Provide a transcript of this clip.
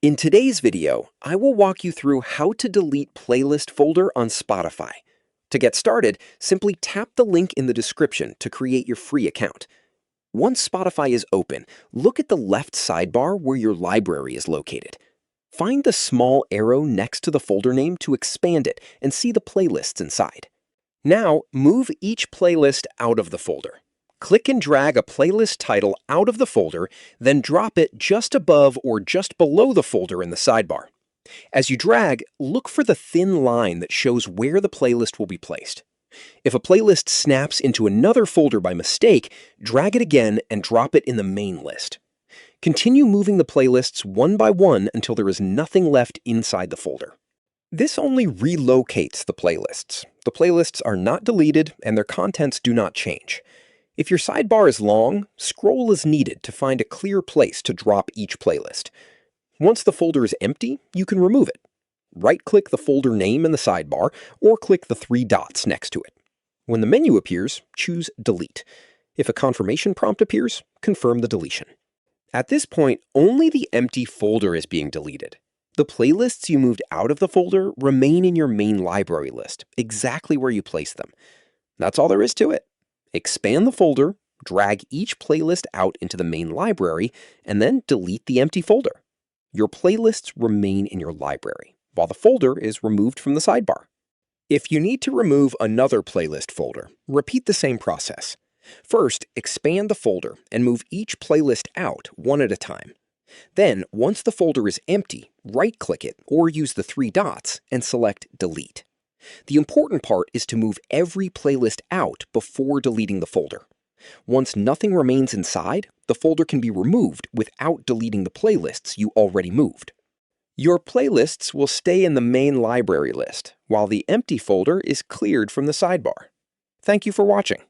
In today's video, I will walk you through how to delete playlist folder on Spotify. To get started, simply tap the link in the description to create your free account. Once Spotify is open, look at the left sidebar where your library is located. Find the small arrow next to the folder name to expand it and see the playlists inside. Now, move each playlist out of the folder. Click and drag a playlist title out of the folder, then drop it just above or just below the folder in the sidebar. As you drag, look for the thin line that shows where the playlist will be placed. If a playlist snaps into another folder by mistake, drag it again and drop it in the main list. Continue moving the playlists one by one until there is nothing left inside the folder. This only relocates the playlists. The playlists are not deleted and their contents do not change. If your sidebar is long, scroll is needed to find a clear place to drop each playlist. Once the folder is empty, you can remove it. Right-click the folder name in the sidebar or click the three dots next to it. When the menu appears, choose Delete. If a confirmation prompt appears, confirm the deletion. At this point, only the empty folder is being deleted. The playlists you moved out of the folder remain in your main library list, exactly where you placed them. That's all there is to it. Expand the folder, drag each playlist out into the main library, and then delete the empty folder. Your playlists remain in your library, while the folder is removed from the sidebar. If you need to remove another playlist folder, repeat the same process. First, expand the folder and move each playlist out one at a time. Then, once the folder is empty, right-click it or use the three dots and select Delete. The important part is to move every playlist out before deleting the folder. Once nothing remains inside, the folder can be removed without deleting the playlists you already moved. Your playlists will stay in the main library list, while the empty folder is cleared from the sidebar. Thank you for watching.